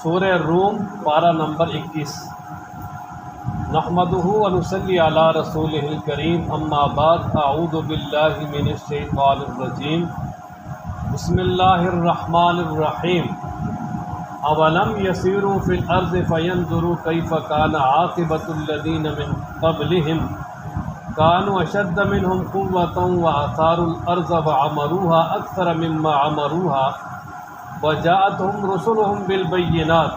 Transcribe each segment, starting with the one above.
سورہ روم پارہ نمبر 21۔ نحمدہ و نصلی علی رسولہ الکریم، اما بعد، اعوذ باللہ من الشیطان الرجیم، بسم اللہ الرحمن الرحیم۔ اولم یسیروا فی الارض فینظروا کیف کان عاقبۃ الذین من قبلہم كانوا اشد منهم قوة واثاروا الارض وعمروها اکثر مما عمروها وجاءتهم رسلهم بالبينات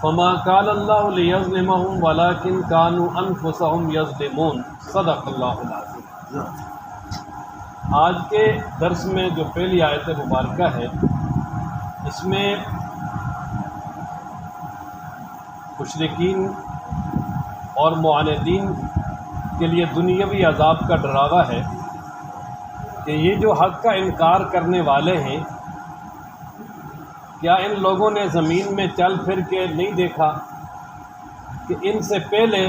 فما كان الله ليظلمهم ولكن كانوا انفسهم يظلمون۔ صدق اللہ العظیم۔ آج کے درس میں جو پہلی آیت مبارکہ ہے، اس میں مشرکین اور معاندین کے لیے دنیاوی عذاب کا ڈراوا ہے کہ یہ جو حق کا انکار کرنے والے ہیں، کیا ان لوگوں نے زمین میں چل پھر کے نہیں دیکھا کہ ان سے پہلے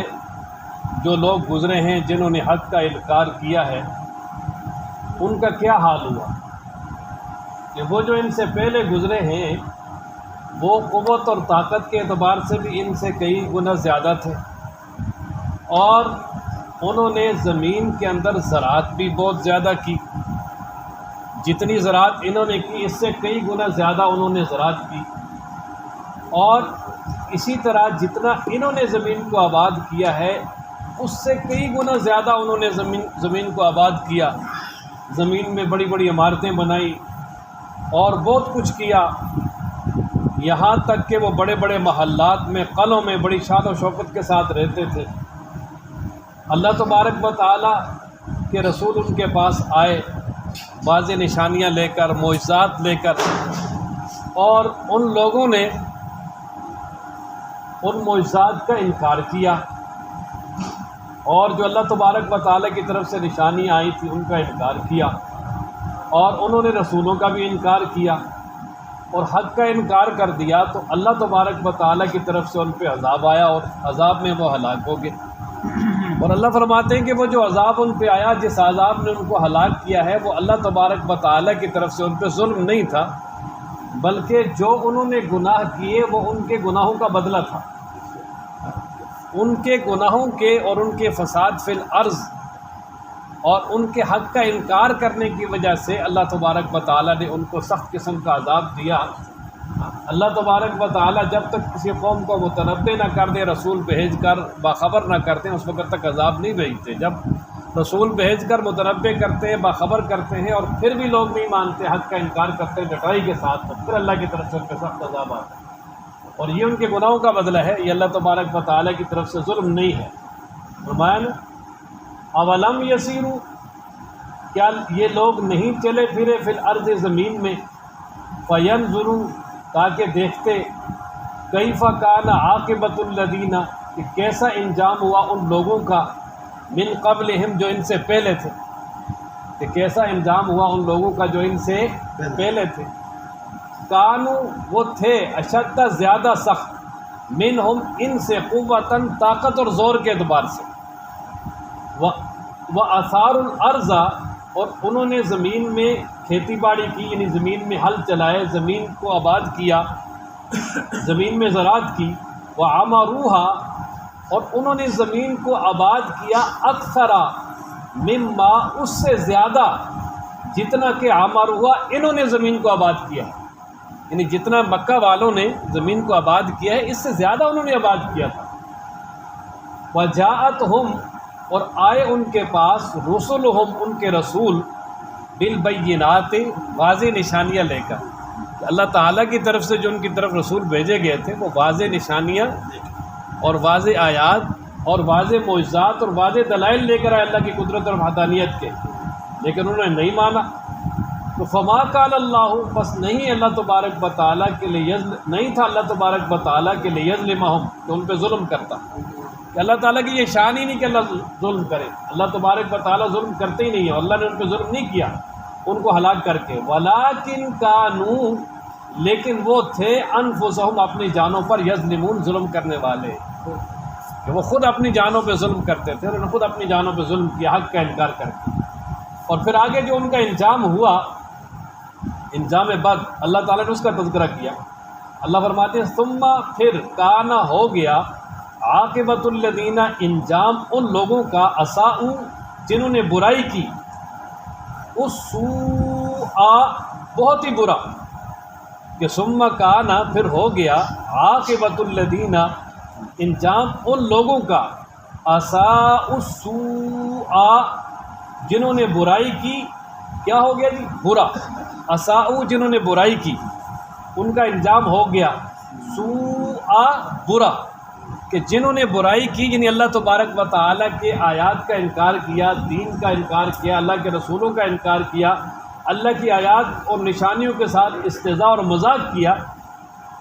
جو لوگ گزرے ہیں جنہوں نے حق کا انکار کیا ہے، ان کا کیا حال ہوا؟ کہ وہ جو ان سے پہلے گزرے ہیں وہ قوت اور طاقت کے اعتبار سے بھی ان سے کئی گنا زیادہ تھے، اور انہوں نے زمین کے اندر زراعت بھی بہت زیادہ کی۔ جتنی زراعت انہوں نے کی، اس سے کئی گنا زیادہ انہوں نے زراعت کی، اور اسی طرح جتنا انہوں نے زمین کو آباد کیا ہے، اس سے کئی گنا زیادہ انہوں نے زمین کو آباد کیا۔ زمین میں بڑی بڑی عمارتیں بنائیں اور بہت کچھ کیا، یہاں تک کہ وہ بڑے بڑے محلات میں، قلعوں میں بڑی شان و شوکت کے ساتھ رہتے تھے۔ اللہ تبارک و تعالیٰ کے رسول ان کے پاس آئے واضح نشانیاں لے کر، معجزات لے کر، اور ان لوگوں نے ان معجزات کا انکار کیا، اور جو اللہ تبارک و تعالیٰ کی طرف سے نشانیاں آئی تھیں ان کا انکار کیا، اور انہوں نے رسولوں کا بھی انکار کیا اور حق کا انکار کر دیا، تو اللہ تبارک و تعالیٰ کی طرف سے ان پہ عذاب آیا اور عذاب میں وہ ہلاک ہو گئے۔ اور اللہ فرماتے ہیں کہ وہ جو عذاب ان پہ آیا، جس عذاب نے ان کو ہلاک کیا ہے، وہ اللہ تبارک و تعالیٰ کی طرف سے ان پہ ظلم نہیں تھا، بلکہ جو انہوں نے گناہ کیے وہ ان کے گناہوں کا بدلہ تھا۔ ان کے گناہوں کے اور ان کے فساد فی الارض اور ان کے حق کا انکار کرنے کی وجہ سے اللہ تبارک و تعالیٰ نے ان کو سخت قسم کا عذاب دیا۔ اللہ تبارک و تعالیٰ جب تک کسی قوم کو متنبع نہ کر دے، رسول بھیج کر باخبر نہ کرتے ہیں، اس وقت تک عذاب نہیں بھیجتے۔ جب رسول بھیج کر متنبع کرتے ہیں، باخبر کرتے ہیں، اور پھر بھی لوگ نہیں مانتے، حق کا انکار کرتے ہیں ڈٹائی کے ساتھ، تو پھر اللہ کی طرف سے ان کے سخت عذاب آتا ہے، اور یہ ان کے گناہوں کا بدلہ ہے، یہ اللہ تبارک و تعالیٰ کی طرف سے ظلم نہیں ہے۔ فرمایا نا، اولم یسیروا، کیا یہ لوگ نہیں چلے پھرے فی الارض، زمین میں، فینظروا، تاکہ دیکھتے، کیف کان عاقبۃ الذین، کہ کیسا انجام ہوا ان لوگوں کا، من قبلہم، جو ان سے پہلے تھے، کہ کیسا انجام ہوا ان لوگوں کا جو ان سے پہلے تھے۔ کانو، وہ تھے، اشد، زیادہ سخت، منہم، ان سے، قوتاً، طاقت اور زور کے اعتبار سے، وَأَثَارُوا الْأَرْضَ، اور انہوں نے زمین میں کھیتی باڑی کی، یعنی زمین میں ہل چلائے، زمین کو آباد کیا، زمین میں زراعت کی، وَعَمَرُوهَا، اور انہوں نے زمین کو آباد کیا، اکثر مما، اس سے زیادہ، جتنا کہ عمروها، انہوں نے زمین کو آباد کیا، یعنی جتنا مکہ والوں نے زمین کو آباد کیا ہے، اس سے زیادہ انہوں نے آباد کیا تھا۔ وَجَاءَتْهُمْ، اور آئے ان کے پاس، رسلہم، ان کے رسول، بالبینات، واضح نشانیاں لے کر، اللہ تعالیٰ کی طرف سے جو ان کی طرف رسول بھیجے گئے تھے، وہ واضح نشانیاں اور واضح آیات اور واضح معجزات اور واضح دلائل لے کر آئے اللہ کی قدرت اور وحدانیت کے، لیکن انہوں نے نہیں مانا۔ تو فما کان اللہ، بس نہیں اللہ تبارک و تعالیٰ کے لیے، نہیں تھا اللہ تبارک و تعالیٰ کے لیے یظلمہم، کہ ان پہ ظلم کرتا، کہ اللہ تعالیٰ کی یہ شان ہی نہیں کہ اللہ ظلم کرے، اللہ تبارک و تعالیٰ ظلم کرتے ہی نہیں ہے، اللہ نے ان پہ ظلم نہیں کیا ان کو ہلاک کر کے۔ ولیکن کانوا، لیکن وہ تھے، انفسہم، اپنی جانوں پر، یظلمون، ظلم کرنے والے، کہ وہ خود اپنی جانوں پہ ظلم کرتے تھے، انہوں نے خود اپنی جانوں پہ ظلم کیا حق کا انکار کر کے۔ اور پھر آگے جو ان کا انجام ہوا، انجام بد، اللہ تعالیٰ نے اس کا تذکرہ کیا۔ اللہ فرماتے ہیں ثم پھر کانا ہو گیا عاقبۃ الذین انجام ان لوگوں کا اساءوا جنہوں نے برائی کی، السوء بہت ہی برا، کہ ثم کانا پھر ہو گیا عاقبۃ الذین انجام ان لوگوں کا اساءوا السوء جنہوں نے برائی کی، کیا ہو گیا جی؟ برا، اساءوا جنہوں نے برائی کی ان کا انجام ہو گیا سوء برا، کہ جنہوں نے برائی کی یعنی اللہ تبارک و تعالیٰ کے آیات کا انکار کیا، دین کا انکار کیا، اللہ کے رسولوں کا انکار کیا، اللہ کی آیات اور نشانیوں کے ساتھ استہزاء اور مذاق کیا،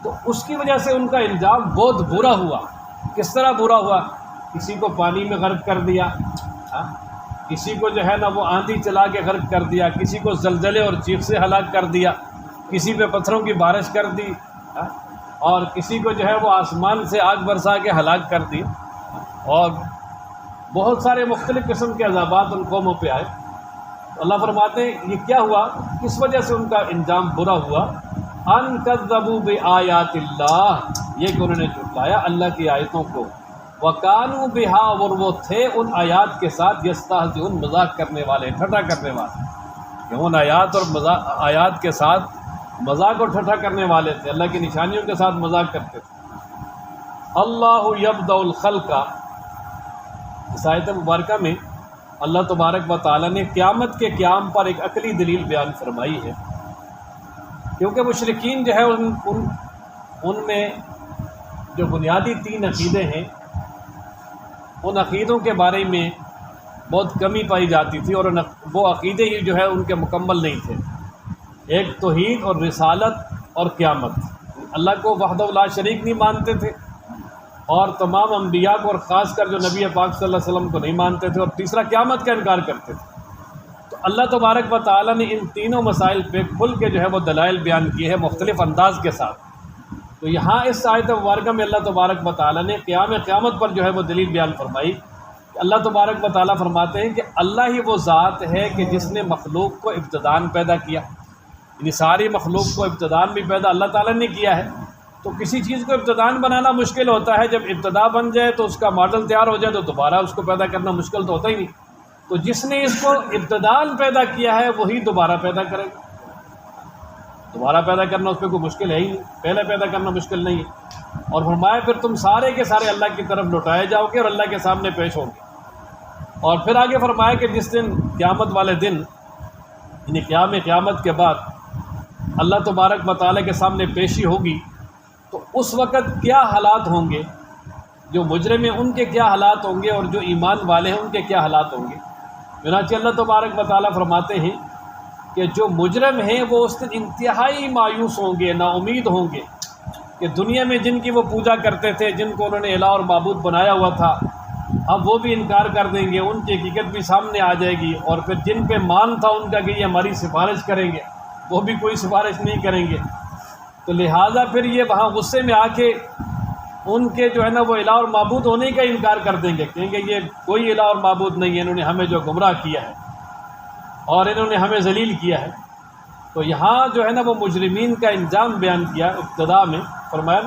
تو اس کی وجہ سے ان کا انجام بہت برا ہوا۔ کس طرح برا ہوا؟ کسی کو پانی میں غرق کر دیا، کسی کو جو ہے نا وہ آندھی چلا کے غرق کر دیا، کسی کو زلزلے اور چیخ سے ہلاک کر دیا، کسی پہ پتھروں کی بارش کر دی، اور کسی کو جو ہے وہ آسمان سے آگ برسا کے ہلاک کر دی، اور بہت سارے مختلف قسم کے عذابات ان قوموں پہ آئے۔ اللہ فرماتے ہیں یہ کیا ہوا، کس وجہ سے ان کا انجام برا ہوا، ان کذبوا بآیات اللہ، یہ کہ انہوں نے جھٹلایا اللہ کی آیتوں کو، وکانوا بہا اور وہ تھے ان آیات کے ساتھ یستہزئون مذاق کرنے والے، ٹھٹھا کرنے والے، کہ ان آیات اور آیات کے ساتھ مذاق اور ٹھٹھا کرنے والے تھے، اللہ کی نشانیوں کے ساتھ مذاق کرتے تھے۔ اللہ یبدأ الخلق، اس آیت مبارکہ میں اللہ تبارک و تعالیٰ نے قیامت کے قیام پر ایک عقلی دلیل بیان فرمائی ہے، کیونکہ مشرکین جو ہے ان میں جو بنیادی 3 عقیدے ہیں ان عقیدوں کے بارے میں بہت کمی پائی جاتی تھی، اور وہ عقیدے ہی جو ہے ان کے مکمل نہیں تھے۔ ایک توحید اور رسالت اور قیامت، اللہ کو وحدہ لا شریک نہیں مانتے تھے، اور تمام انبیاء کو اور خاص کر جو نبی پاک صلی اللہ علیہ وسلم کو نہیں مانتے تھے، اور تیسرا قیامت کا انکار کرتے تھے۔ تو اللہ تبارک و تعالیٰ نے ان تینوں مسائل پہ کھل کے جو ہے وہ دلائل بیان کیے ہیں مختلف انداز کے ساتھ۔ تو یہاں اس آیت مبارکہ میں اللہ تبارک و تعالیٰ نے قیامت پر جو ہے وہ دلیل بیان فرمائی کہ اللہ تبارک و تعالیٰ فرماتے ہیں کہ اللہ ہی وہ ذات ہے کہ جس نے مخلوق کو ابتداءً پیدا کیا، یعنی ساری مخلوق کو ابتداءً بھی پیدا اللہ تعالیٰ نے کیا ہے۔ تو کسی چیز کو ابتداءً بنانا مشکل ہوتا ہے، جب ابتدا بن جائے تو اس کا ماڈل تیار ہو جائے تو دوبارہ اس کو پیدا کرنا مشکل تو ہوتا ہی نہیں۔ تو جس نے اس کو ابتداءً پیدا کیا ہے وہی دوبارہ پیدا کرے گا۔ دوبارہ پیدا کرنا اس پہ کوئی مشکل ہے ہی نہیں، پہلے پیدا کرنا مشکل نہیں ہے۔ اور فرمایا پھر تم سارے کے سارے اللہ کی طرف لوٹائے جاؤ گے اور اللہ کے سامنے پیش ہوں گے۔ اور پھر آگے فرمایا کہ جس دن قیامت والے دن یعنی قیامت کے بعد اللہ تبارک و تعالیٰ کے سامنے پیشی ہوگی، تو اس وقت کیا حالات ہوں گے، جو مجرم ہیں ان کے کیا حالات ہوں گے، اور جو ایمان والے ہیں ان کے کیا حالات ہوں گے۔ چنانچہ اللہ تبارک و تعالیٰ فرماتے ہیں کہ جو مجرم ہیں وہ اس دن انتہائی مایوس ہوں گے، نا امید ہوں گے، کہ دنیا میں جن کی وہ پوجا کرتے تھے، جن کو انہوں نے الہ اور معبود بنایا ہوا تھا، اب وہ بھی انکار کر دیں گے، ان کی حقیقت بھی سامنے آ جائے گی، اور پھر جن پہ مان تھا ان کا کہ یہ ہماری سفارش کریں گے، وہ بھی کوئی سفارش نہیں کریں گے۔ تو لہٰذا پھر یہ وہاں غصے میں آ کے ان کے جو ہے نا وہ الہ اور معبود ہونے کا انکار کر دیں گے، کہیں گے یہ کوئی الہ اور معبود نہیں ہے، انہوں نے ہمیں جو گمراہ کیا ہے اور انہوں نے ہمیں ذلیل کیا ہے۔ تو یہاں جو ہے نا وہ مجرمین کا انجام بیان کیا ابتدا میں، فرمایا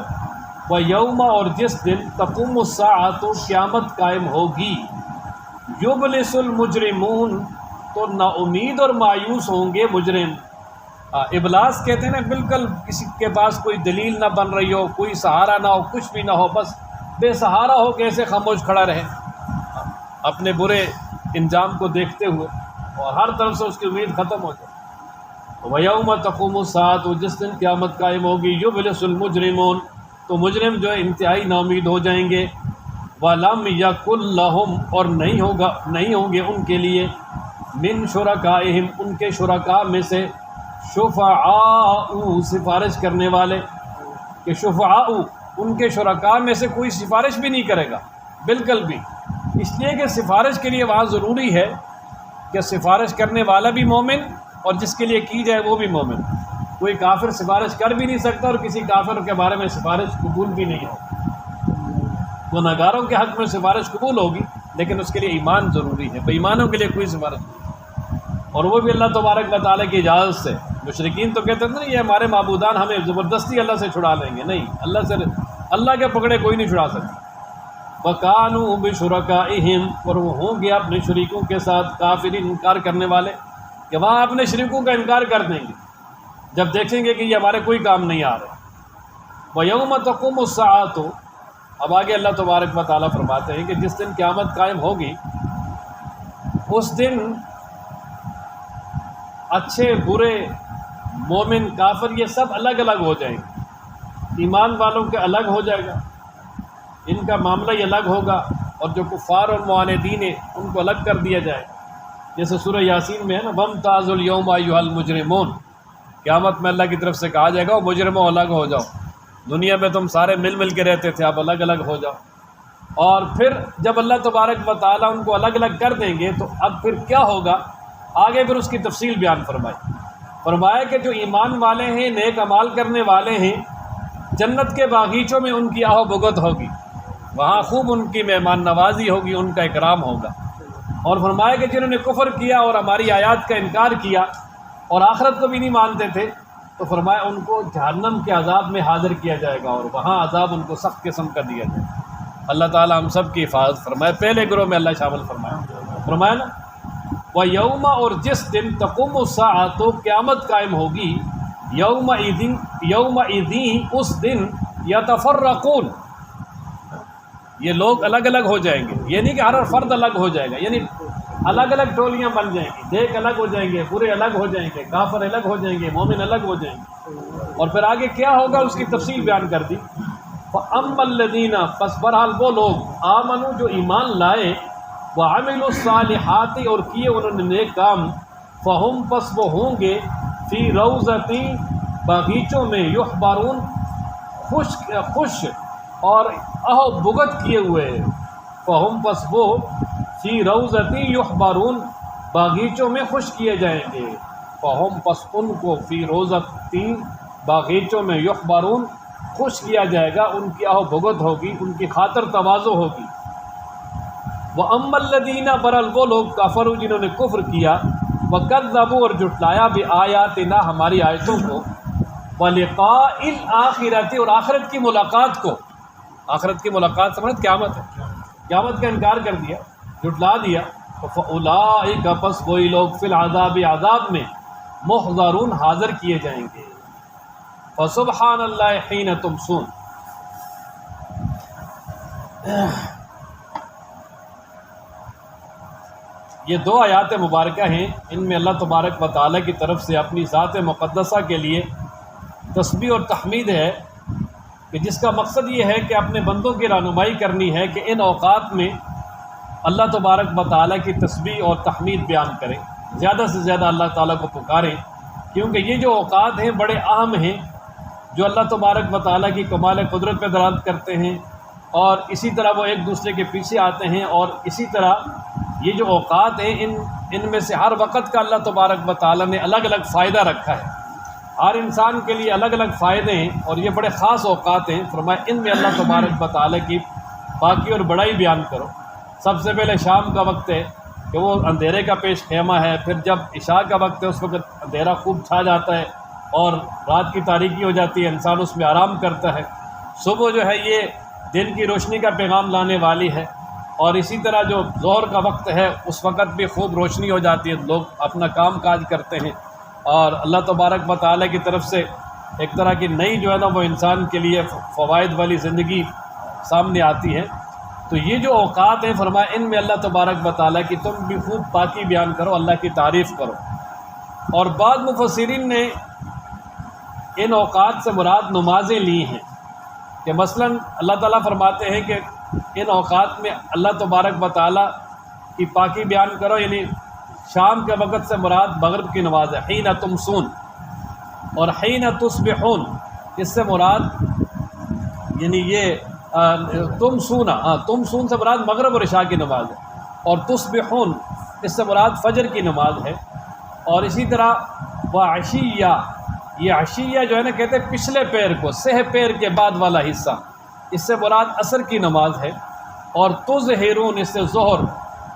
وَيَوْمَ اور جس دن تقوم الساعۃ قیامت قائم ہوگی، یبلس المجرمون تو نا امید اور مایوس ہوں گے مجرم۔ ابلاس کہتے ہیں نا، بالکل کسی کے پاس کوئی دلیل نہ بن رہی ہو، کوئی سہارا نہ ہو، کچھ بھی نہ ہو، بس بے سہارا ہو کے ایسے خاموش کھڑا رہے اپنے برے انجام کو دیکھتے ہوئے، اور ہر طرف سے اس کی امید ختم ہو جائے۔ وَيَوْمَ تَقُومُ السَّاعَةُ جس دن قیامت قائم ہوگی، یُبْلِسُ الْمُجْرِمُونَ تو مجرم جو ہے انتہائی نا امید ہو جائیں گے۔ وَلَمْ يَكُنْ لَهُمْ اور نہیں ہوں گے ان کے لیے، مِن شُرَكَائِهِمْ ان کے شرکاء میں سے، شفعاء سفارش کرنے والے، کہ شفعاء ان کے شرکاء میں سے کوئی سفارش بھی نہیں کرے گا بالکل بھی، اس لیے کہ سفارش کے لیے وہاں ضروری ہے کہ سفارش کرنے والا بھی مومن اور جس کے لیے کی جائے وہ بھی مومن۔ کوئی کافر سفارش کر بھی نہیں سکتا، اور کسی کافر کے بارے میں سفارش قبول بھی نہیں ہوگی۔ گناہگاروں کے حق میں سفارش قبول ہوگی، لیکن اس کے لیے ایمان ضروری ہے، بے ایمانوں کے لیے کوئی سفارش نہیں، اور وہ بھی اللہ تبارک و تعالیٰ کی اجازت سے، مشرکین تو کہتے تھے نا یہ ہمارے معبودان ہمیں زبردستی اللہ سے چھڑا لیں گے، نہیں، اللہ کے پکڑے کوئی نہیں چھڑا سکتا۔ وَكَانُوا بِشُرَكَائِهِمْ، اور وہ ہوں گے اپنے شریکوں کے ساتھ کافرین، انکار کرنے والے، کہ وہاں اپنے شریکوں کا انکار کر دیں گے جب دیکھیں گے کہ یہ ہمارے کوئی کام نہیں آ رہے۔ وَيَوْمَ تَقُومُ السَّاعَةُ، اب آگے اللہ تبارک و تعالیٰ فرماتے ہیں کہ جس دن قیامت قائم ہوگی اس دن اچھے برے، مومن کافر، یہ سب الگ الگ ہو جائیں گے۔ ایمان والوں کے الگ ہو جائے گا، ان کا معاملہ ہی الگ ہوگا، اور جو کفار اور معاندین ہیں ان کو الگ کر دیا جائے، جیسے سورہ یاسین میں ہے نا، وَامْتَازُوا الْيَوْمَ أَيُّهَا الْمُجْرِمُونَ، قیامت میں اللہ کی طرف سے کہا جائے گا مجرموں الگ ہو جاؤ، دنیا میں تم سارے مل مل کے رہتے تھے، آپ الگ الگ ہو جاؤ۔ اور پھر جب اللہ تبارک و تعالیٰ ان کو الگ الگ کر دیں گے تو اب پھر کیا ہوگا، آگے پھر اس کی تفصیل بیان فرمایا کہ جو ایمان والے ہیں، نیک اعمال کرنے والے ہیں، جنت کے باغیچوں میں ان کی آہ و بھگت ہوگی، وہاں خوب ان کی مہمان نوازی ہوگی، ان کا اکرام ہوگا۔ اور فرمایا کہ جنہوں نے کفر کیا اور ہماری آیات کا انکار کیا اور آخرت کو بھی نہیں مانتے تھے، تو فرمایا ان کو جہنم کے عذاب میں حاضر کیا جائے گا، اور وہاں عذاب ان کو سخت قسم کا دیا جائے گا۔ اللہ تعالیٰ ہم سب کی حفاظت فرمائے، پہلے گروہ میں اللہ شامل فرمایا نا۔ وَيَوْمَ، اور جس دن تقوم الساعۃ، تو قیامت قائم ہوگی، یومئذ، اس دن، یتفرقون، یہ لوگ الگ الگ ہو جائیں گے، یہ نہیں کہ ہر فرد الگ ہو جائے گا، یعنی الگ الگ ٹولیاں بن جائیں گی، دیکھ الگ ہو جائیں گے، برے الگ ہو جائیں گے، کافر الگ ہو جائیں گے، مومن الگ ہو جائیں گے۔ اور پھر آگے کیا ہوگا اس کی تفصیل بیان کر دی۔ فَأَمَّا الَّذِينَ، پس بہرحال وہ لوگ، آمنوا، جو ایمان لائے، وَعَمِلُوا الصَّالِحَاتِ، اور کیے انہوں نے نیک کام، فَهُمْ، پس وہ ہوں گے، فِي رَوْضَةٍ، باغیچوں میں، یحبرون، خوش اور اہو بغت کیے ہوئے، فَهُمْ، پس وہ، فِي رَوْضَةٍ یحبرون، باغیچوں میں خوش کیے جائیں گے، فَهُمْ، پس ان کو، فِي رَوْضَةٍ، باغیچوں میں، یحبرون، خوش کیا جائے گا، ان کی آہ و بھگت ہوگی، ان کی خاطر تواضع ہوگی۔ وَأَمَّا الَّذِينَ، برحال وہ لوگ، کفروا، جنہوں نے کفر کیا، وَكَذَّبُوا، اور جھٹلایا، بِآیاتِنَا، ہماری آیتوں کو، وَلِقَاءِ الْآخِرَةِ، اور آخرت کی ملاقات کو، آخرت کی ملاقات سمجھ قیامت ہے، قیامت کا انکار کر دیا، جھٹلا دیا، فَأُولَٰئِکَ، پس وہی لوگ، فِي الْعَذَابِ، عذاب میں، مُحْضَرُونَ، حاضر کیے جائیں گے۔ فَسُبْحَانَ اللَّهِ حِینَ تُمْسُونَ، یہ دو آیات مبارکہ ہیں، ان میں اللہ تبارک و تعالیٰ کی طرف سے اپنی ذات مقدسہ کے لیے تسبیح اور تحمید ہے، کہ جس کا مقصد یہ ہے کہ اپنے بندوں کی رہنمائی کرنی ہے کہ ان اوقات میں اللہ تبارک و تعالیٰ کی تسبیح اور تحمید بیان کریں، زیادہ سے زیادہ اللہ تعالیٰ کو پکاریں، کیونکہ یہ جو اوقات ہیں بڑے اہم ہیں، جو اللہ تبارک و تعالیٰ کی کمال قدرت پہ دلالت کرتے ہیں، اور اسی طرح وہ ایک دوسرے کے پیچھے آتے ہیں، اور اسی طرح یہ جو اوقات ہیں ان میں سے ہر وقت کا اللہ تبارک و تعالیٰ نے الگ الگ فائدہ رکھا ہے، ہر انسان کے لیے الگ الگ فائدے ہیں، اور یہ بڑے خاص اوقات ہیں۔ فرمایا ان میں اللہ تبارک و تعالیٰ کی پاکی اور بڑائی بیان کرو۔ سب سے پہلے شام کا وقت ہے کہ وہ اندھیرے کا پیش خیمہ ہے، پھر جب عشاء کا وقت ہے اس وقت اندھیرا خوب چھا جاتا ہے اور رات کی تاریکی ہو جاتی ہے، انسان اس میں آرام کرتا ہے۔ صبح جو ہے یہ دن کی روشنی کا پیغام لانے والی ہے، اور اسی طرح جو ظہر کا وقت ہے اس وقت بھی خوب روشنی ہو جاتی ہے، لوگ اپنا کام کاج کرتے ہیں، اور اللہ تبارک و تعالیٰ کی طرف سے ایک طرح کی نئی جو ہے نا وہ انسان کے لیے فوائد والی زندگی سامنے آتی ہے۔ تو یہ جو اوقات ہیں، فرمایا ان میں اللہ تبارک و تعالیٰ کی تم بھی خوب پاکی بیان کرو، اللہ کی تعریف کرو۔ اور بعض مفسرین نے ان اوقات سے مراد نمازیں لی ہیں، کہ مثلا اللہ تعالیٰ فرماتے ہیں کہ ان اوقات میں اللہ تبارک و تعالیٰ کی پاکی بیان کرو، یعنی شام کے وقت سے مراد مغرب کی نماز ہے، حین تمسون، اور حین تصبحون اس سے مراد یعنی یہ تمسون سے مراد مغرب اور عشاء کی نماز ہے، اور تصبحون اس سے مراد فجر کی نماز ہے۔ اور اسی طرح وہ عشیہ، یہ عشیہ جو ہے نا کہتے ہیں پچھلے پیر کو، سہ پیر کے بعد والا حصہ، اس سے مراد عصر کی نماز ہے۔ اور تظہرون اس سے ظہر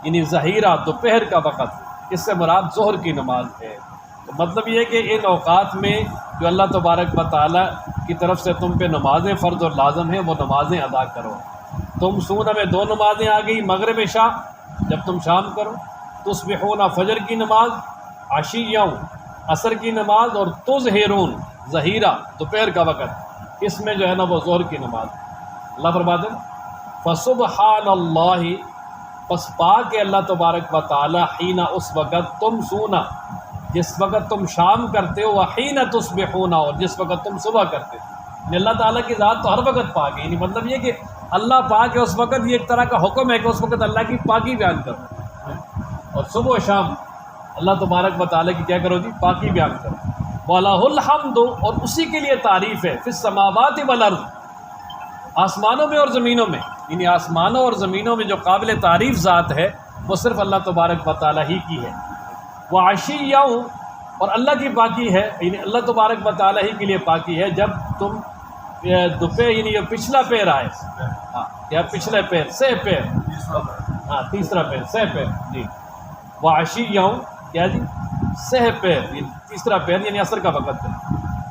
یعنی ظہیرہ دوپہر کا وقت، اس سے مراد ظہر کی نماز ہے۔ تو مطلب یہ ہے کہ ان اوقات میں جو اللہ تبارک و تعالیٰ کی طرف سے تم پہ نمازیں فرض اور لازم ہیں وہ نمازیں ادا کرو۔ تم سونا میں 2 نمازیں آ گئی، مغرب عشاء جب تم شام کرو، تصبحون فجر کی نماز، عشیّا عصر کی نماز، اور تظہرون ظہیرہ دوپہر کا وقت، اس میں جو ہے نا وہ ظہر کی نماز۔ اللہ فرماتے ہیں فسبحان اللہ، پس پاک اللہ تبارک و تعالی، حین اس وقت تم سونا جس وقت تم شام کرتے ہو، وحین تصبحون اور جس وقت تم صبح کرتے ہو۔ یعنی اللہ تعالیٰ کی ذات تو ہر وقت پاک ہے، یعنی مطلب یہ کہ اللہ پاک ہے اس وقت، یہ ایک طرح کا حکم ہے کہ اس وقت اللہ کی پاکی بیان کرو، اور صبح و شام اللہ تبارک و تعالیٰ کی کیا کرو جی، پاکی بیان کرو۔ وَلَهُ الْحَمْدُ، اور اسی کے لیے تعریف ہے، فِي السَّمَاوَاتِ وَالْأَرْضِ، آسمانوں میں اور زمینوں میں، یعنی آسمانوں اور زمینوں میں جو قابل تعریف ذات ہے وہ صرف اللہ تبارک و تعالیٰ ہی کی ہے۔ وَعَشِيًّا، اور اللہ کی پاکی ہے، یعنی اللہ تبارک و تعالیٰ ہی کے لیے پاکی ہے جب تم دوپہر، یعنی یہ پچھلا پیر آئے، ہاں یا پچھلے پیر، سہ پیر، ہاں تیسرا پیر، سہ پیر جی، وعشیّا کیا جی، سہ پیر، تیسرا پیر یعنی عصر کا وقت ہے۔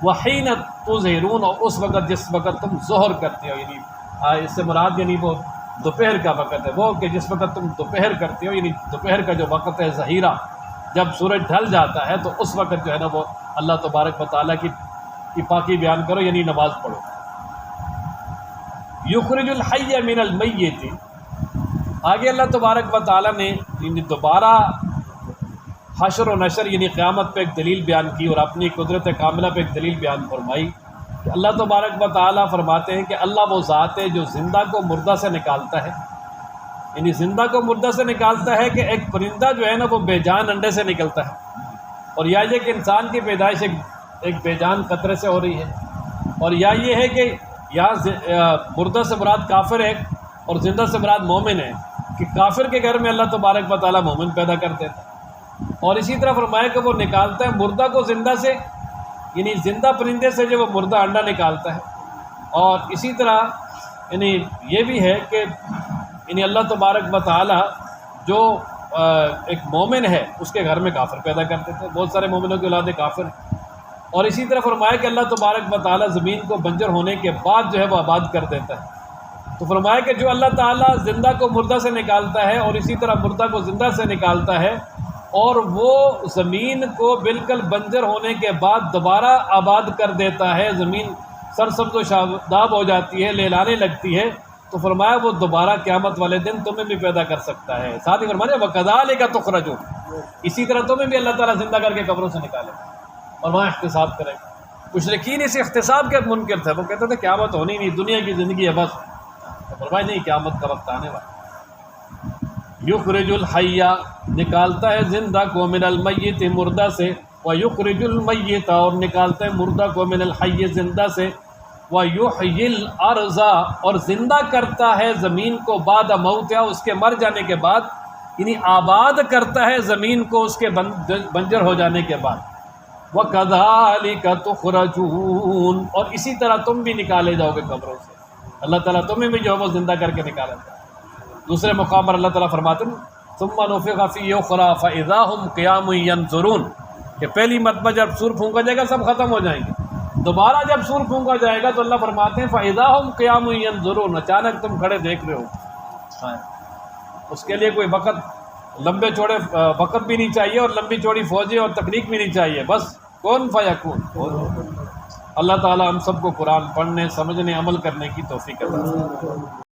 وحین تظہرون، اور اس وقت جس وقت تم ظہر کرتے ہو، یعنی اس سے مراد یعنی وہ دوپہر کا وقت ہے، وہ کہ جس وقت تم دوپہر کرتے ہو، یعنی دوپہر کا جو وقت ہے ظہیرہ، جب سورج ڈھل جاتا ہے تو اس وقت جو ہے نا وہ اللہ تبارک و تعالیٰ کی پاکی بیان کرو، یعنی نماز پڑھو۔ یخرج الحی من المیت، آگے اللہ تبارک و تعالیٰ نے یعنی دوبارہ حشر و نشر یعنی قیامت پہ ایک دلیل بیان کی، اور اپنی قدرت کاملہ پہ ایک دلیل بیان فرمائی کہ اللہ تبارک و تعالیٰ فرماتے ہیں کہ اللہ وہ ذات ہے جو زندہ کو مردہ سے نکالتا ہے، یعنی زندہ کو مردہ سے نکالتا ہے کہ ایک پرندہ جو ہے نا وہ بے جان انڈے سے نکلتا ہے، اور یا یہ کہ انسان کی پیدائش ایک بے جان قطرے سے ہو رہی ہے، اور یا یہ ہے کہ یہاں مردہ سے مراد کافر ہے اور زندہ سے مراد مومن ہے، کہ کافر کے گھر میں اللہ تبارک و تعالیٰ مومن پیدا کر دیتا ہے، اور اسی طرح فرمایا کہ وہ نکالتا ہے مردہ کو زندہ سے، یعنی زندہ پرندے سے جو وہ مردہ انڈا نکالتا ہے، اور اسی طرح یعنی یہ بھی ہے کہ یعنی اللہ تبارک و تعالیٰ جو ایک مومن ہے اس کے گھر میں کافر پیدا کر دیتے ہیں، بہت سارے مومنوں کی اولاد کافر ہیں، اور اسی طرح فرمایا کہ اللہ تبارک و تعالیٰ زمین کو بنجر ہونے کے بعد جو ہے وہ آباد کر دیتا ہے۔ تو فرمایا کہ جو اللہ تعالیٰ زندہ کو مردہ سے نکالتا ہے اور اسی طرح مردہ کو زندہ سے نکالتا ہے، اور وہ زمین کو بالکل بنجر ہونے کے بعد دوبارہ آباد کر دیتا ہے، زمین سرسبز و شاداب ہو جاتی ہے، لہلانے لگتی ہے، تو فرمایا وہ دوبارہ قیامت والے دن تمہیں بھی پیدا کر سکتا ہے۔ ساتھ ہی فرمایا وَكَذَلِكَ تُخْرَجُونَ، اسی طرح تمہیں بھی اللہ تعالیٰ زندہ کر کے قبروں سے نکالے اور وہاں احتساب کرے گا۔ مشرکین اس احتساب کے منکر تھے، وہ کہتے تھے قیامت ہونی نہیں، دنیا کی زندگی ہے بس، تو فرمایا نہیں، قیامت کا وقت آنے والا۔ یخرج الحی، نکالتا ہے زندہ کو، من المیت مردہ سے، ویخرج المیت، اور نکالتا ہے مردہ کو، من الحی زندہ سے، ویحیی الارض، اور زندہ کرتا ہے زمین کو، بعد موتہا، اس کے مر جانے کے بعد، یعنی آباد کرتا ہے زمین کو اس کے بنجر ہو جانے کے بعد۔ وَكَذَلِكَ تُخْرَجُونَ، اور اسی طرح تم بھی نکالے جاؤ گے قبروں سے، اللہ تعالیٰ تمہیں بھی جو ہے وہ زندہ کر کے نکالے گا۔ دوسرے مقام پر اللہ تعالیٰ فرماتے ہیں ثُمَّ نُفِخَ فِيهِ أُخْرَىٰ فَإِذَا هُمْ قِيَامٌ يَنظُرُونَ، کہ پہلی مرتبہ جب سور پھونکا جائے گا سب ختم ہو جائیں گے، دوبارہ جب سور پھونکا جائے گا تو اللہ فرماتے ہیں فَإِذَا هُمْ قِيَامٌ يَنظُرُونَ، اچانک تم کھڑے دیکھ رہے ہو۔ اس کے لیے کوئی وقت، لمبے چوڑے وقت بھی نہیں چاہیے، اور لمبی چوڑی فوجیں اور تکنیک بھی نہیں چاہیے، بس کون فیکون۔ اللہ تعالیٰ ہم سب کو قرآن پڑھنے، سمجھنے، عمل کرنے کی توفیق عطا فرمائے۔